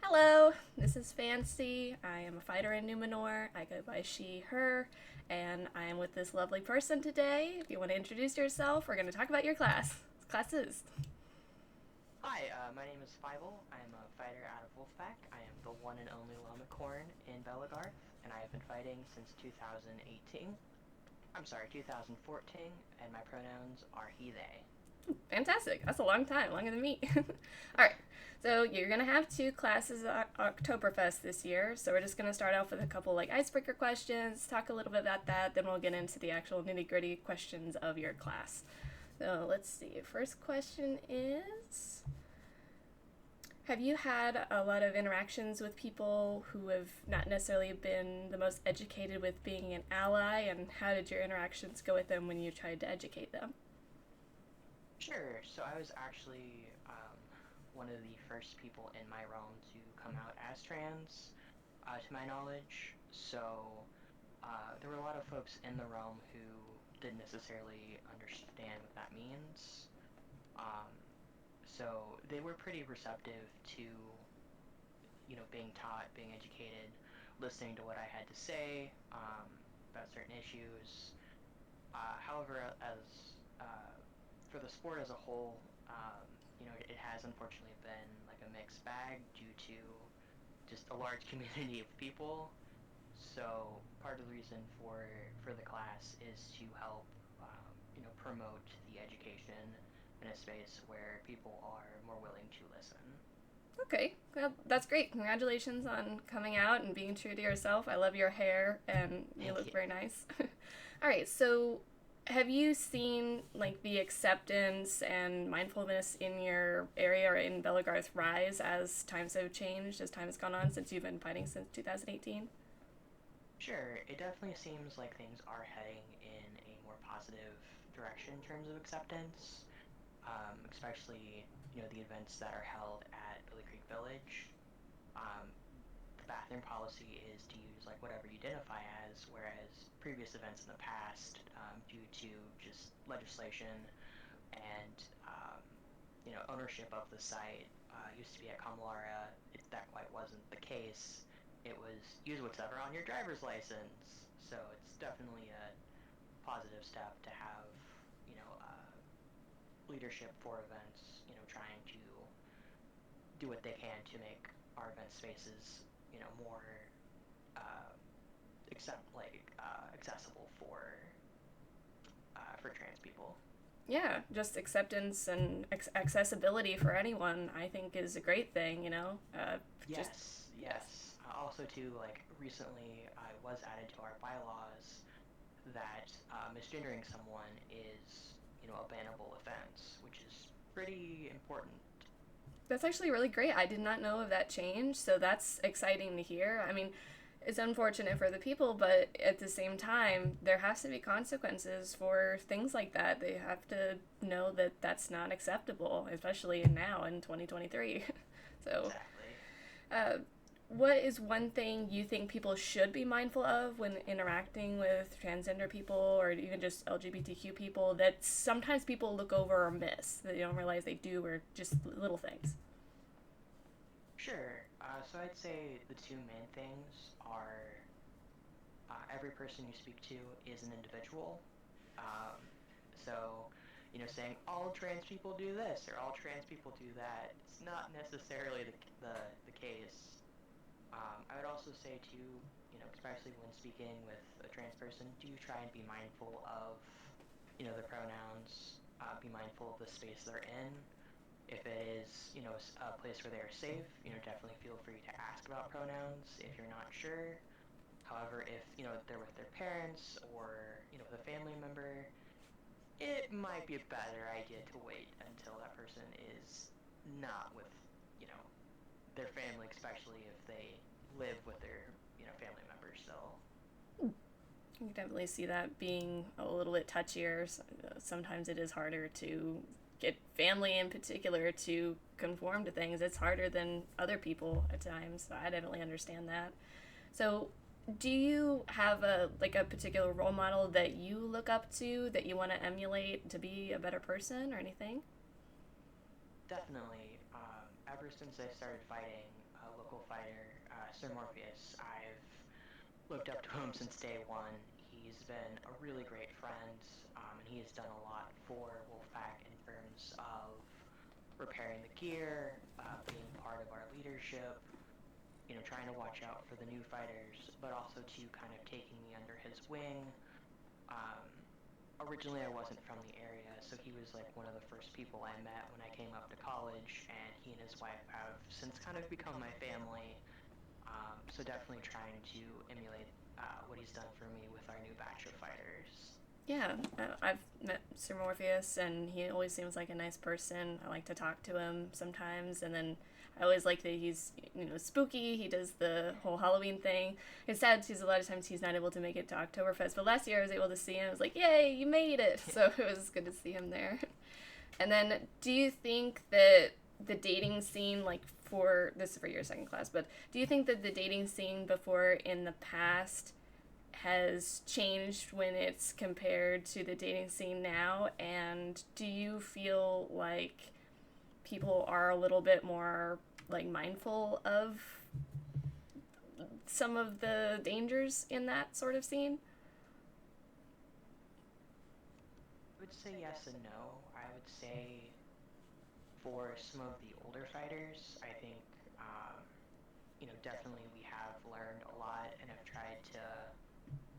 Hello, this is Fancy. I am a fighter in Numenor. I go by she, her, and I am with this lovely person today. If you want to introduce yourself, we're going to talk about your classes. Hi, my name is Fivel. I am a fighter out of Wolfpack. I am the one and only Lomicorn in Belegarth, and I have been fighting since 2018. I'm sorry, 2014, and my pronouns are he, they. Fantastic. That's a long time, longer than me. All right, so you're going to have two classes at Oktoberfest this year. So we're just going to start off with a couple icebreaker questions, talk a little bit about that, then we'll get into the actual nitty gritty questions of your class. So let's see. First question is, have you had a lot of interactions with people who have not necessarily been the most educated with being an ally, and how did your interactions go with them when you tried to educate them? Sure, so I was actually one of the first people in my realm to come out as trans, to my knowledge. So there were a lot of folks in the realm who didn't necessarily understand what that means. Um, so they were pretty receptive to, being taught, being educated, listening to what I had to say about certain issues. However, as for the sport as a whole, it has unfortunately been like a mixed bag due to just a large community of people. So part of the reason for the class is to help, promote the education in a space where people are more willing to listen. Okay, well, that's great. Congratulations on coming out and being true to yourself. I love your hair and you Thank look you. very nice. All right, so have you seen the acceptance and mindfulness in your area or in Belagarth rise as times have changed, as time has gone on since you've been fighting since 2018? Sure, it definitely seems like things are heading in a more positive direction in terms of acceptance, especially, the events that are held at Billy Creek Village. Um, the bathroom policy is to use like whatever you identify as, whereas previous events in the past, due to just legislation and ownership of the site, used to be at Kamalara. That quite wasn't the case. It was use whatever on your driver's license. So it's definitely a positive step to have leadership for events. Trying to do what they can to make our event spaces more uh, accessible for trans people. Yeah, just acceptance and accessibility for anyone, I think, is a great thing, you know? Just, Yes, yes. yes. Also, too, like recently, I was added to our bylaws that misgendering someone is, a bannable offense, which is pretty important. That's actually really great. I did not know of that change, so that's exciting to hear. I mean, it's unfortunate for the people, but at the same time, there has to be consequences for things like that. They have to know that that's not acceptable, especially now in 2023. So, Exactly. uh, what is one thing you think people should be mindful of when interacting with transgender people or even just LGBTQ people that sometimes people look over or miss, that they don't realize they do, or just little things? Sure. So I'd say the two main things are every person you speak to is an individual. Um, so, saying all trans people do this or all trans people do that, it's not necessarily the case. I would also say too, especially when speaking with a trans person, do try and be mindful of, the pronouns. Be mindful of the space they're in. If it is, a place where they are safe, definitely feel free to ask about pronouns if you're not sure. However, if, they're with their parents or, with a family member, it might be a better idea to wait until that person is not with, you know, their family, especially if they live with their, family members still. You can definitely see that being a little bit touchier. Sometimes it is harder to get family in particular to conform to things. It's harder than other people at times. So I definitely understand that. So, do you have a particular role model that you look up to that you want to emulate to be a better person or anything? Definitely, ever since I started fighting, local Sir Morpheus. I've looked up to him since day one. He's been a really great friend, and he has done a lot for Wolfpack in terms of repairing the gear, being part of our leadership, trying to watch out for the new fighters, but also to kind of taking me under his wing. Um, Originally, I wasn't from the area, so he was like one of the first people I met when I came up to college, and he and his wife have since kind of become my family. So definitely trying to emulate what he's done for me with our new batch of fighters. Yeah, I've met Sir Morpheus, and he always seems like a nice person. I like to talk to him sometimes, and then I always like that he's spooky. He does the whole Halloween thing. It's sad because a lot of times he's not able to make it to Oktoberfest, but last year I was able to see him. I was like, "Yay, you made it!" So it was good to see him there. And then, do you think that the dating scene, like for this is for your second class, but do you think that the dating scene before in the past has changed when it's compared to the dating scene now? And do you feel like people are a little bit more like mindful of some of the dangers in that sort of scene? I would say yes and no. I would say for some of the older fighters, I think, definitely we have learned a lot and have tried to,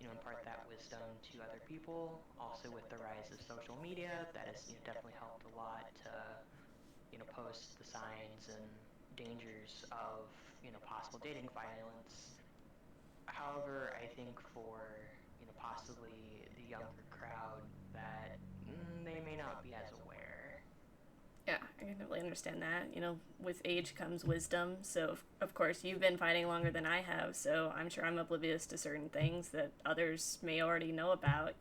impart that wisdom to other people. Also, with the rise of social media, that has, definitely helped a lot to, post the signs and dangers of, possible dating violence. However, I think for, possibly the younger crowd that they may not be as aware. Yeah, I can totally understand that. With age comes wisdom. So, of course, you've been fighting longer than I have, so I'm sure I'm oblivious to certain things that others may already know about.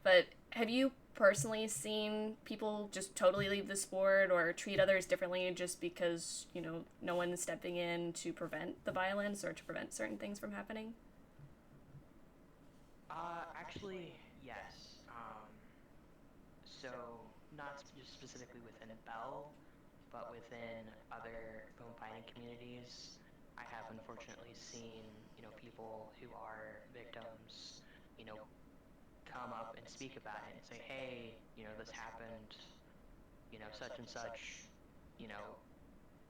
But have you personally seen people just totally leave the sport or treat others differently just because no one's stepping in to prevent the violence or to prevent certain things from happening? Actually, yes. So, not just specifically within Bell, but within other bone fighting communities, I have unfortunately seen, people who are victims, you know, come up and speak about it and say, hey, this happened, such and such, you know,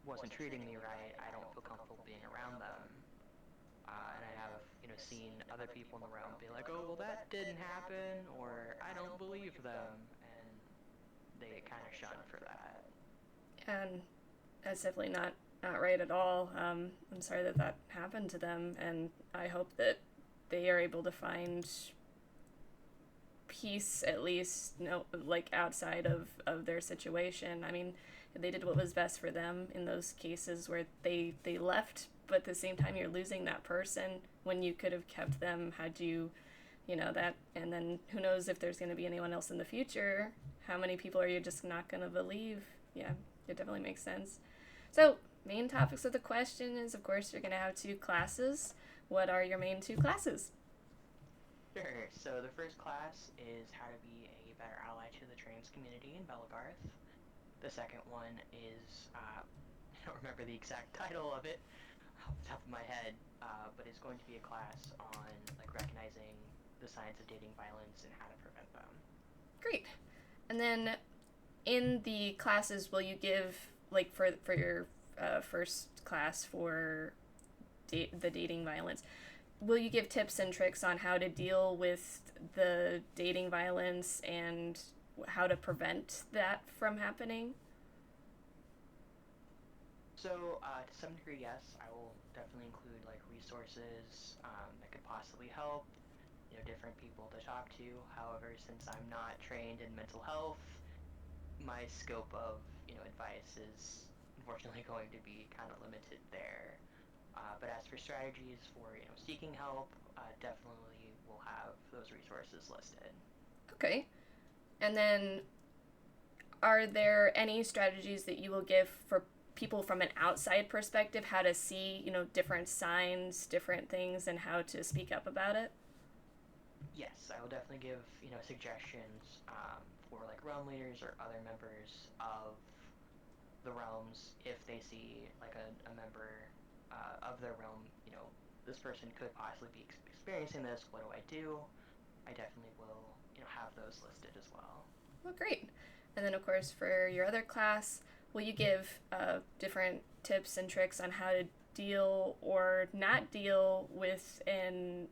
wasn't treating me right. I don't feel comfortable being around them. And I have, seen other people in the realm be like, oh, well, that didn't happen, or I don't believe them, and they get kind of shunned for that. And that's definitely not right at all. I'm sorry that that happened to them, and I hope that they are able to find peace at least, like outside of their situation. I mean, they did what was best for them in those cases where they left, but at the same time you're losing that person when you could have kept them had that. And then who knows if there's going to be anyone else in the future. How many people are you just not going to believe? Yeah, it definitely makes sense. So main topics of the question is, of course, you're going to have two classes. What are your main two classes? Sure. So the first class is how to be a better ally to the trans community in Belegarth. The second one is I don't remember the exact title of it off the top of my head, but it's going to be a class on like recognizing the signs of dating violence and how to prevent them. Great. And then in the classes, will you give, like, for your first class for the dating violence, will you give tips and tricks on how to deal with the dating violence and how to prevent that from happening? So to some degree, yes, I will definitely include like resources that could possibly help. Different people to talk to. However, since I'm not trained in mental health, my scope of advice is unfortunately going to be kind of limited there. But as for strategies for seeking help, definitely we'll have those resources listed. Okay. And then, are there any strategies that you will give for people from an outside perspective, how to see different signs, different things, and how to speak up about it? Yes, I will definitely give suggestions for like realm leaders or other members of the realms if they see like a member of their realm, this person could possibly be experiencing this. What do I do? I definitely will, have those listed as well. Well, great. And then, of course, for your other class, will you give different tips and tricks on how to deal or not deal with a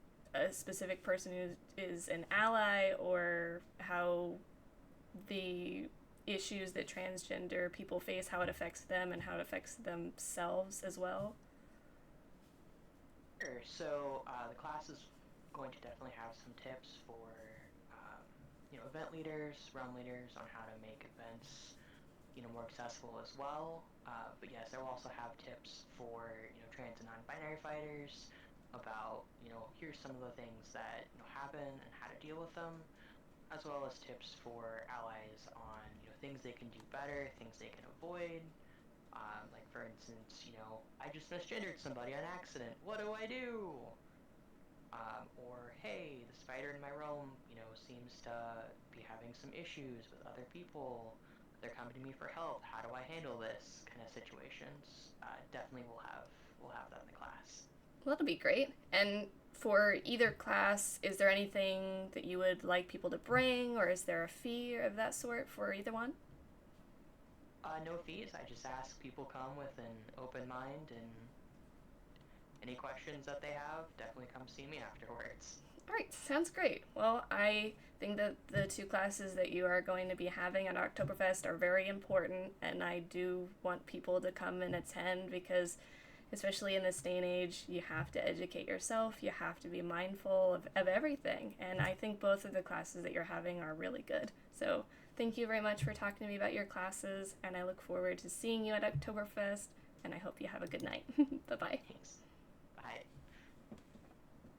specific person who is an ally, or how the issues that transgender people face, how it affects them and how it affects themselves as well? Sure. So the class is going to definitely have some tips for, um, event leaders, realm leaders on how to make events, more accessible as well. But yes, I will also have tips for, trans and non-binary fighters about, here's some of the things that, happen and how to deal with them, as well as tips for allies on, things they can do better, things they can avoid. Like for instance, I just misgendered somebody on accident. What do I do? Or hey, the spider in my realm, seems to be having some issues with other people. They're coming to me for help. How do I handle this kind of situations? Definitely we'll have that in the class. Well, that'll be great. And for either class, is there anything that you would like people to bring, or is there a fee of that sort for either one? No fees. I just ask people come with an open mind, and any questions that they have, definitely come see me afterwards. All right, sounds great. Well, I think that the two classes that you are going to be having at Oktoberfest are very important, and I do want people to come and attend because, especially in this day and age, you have to educate yourself, you have to be mindful of everything, and I think both of the classes that you're having are really good. So, thank you very much for talking to me about your classes, and I look forward to seeing you at Oktoberfest, and I hope you have a good night. Bye bye.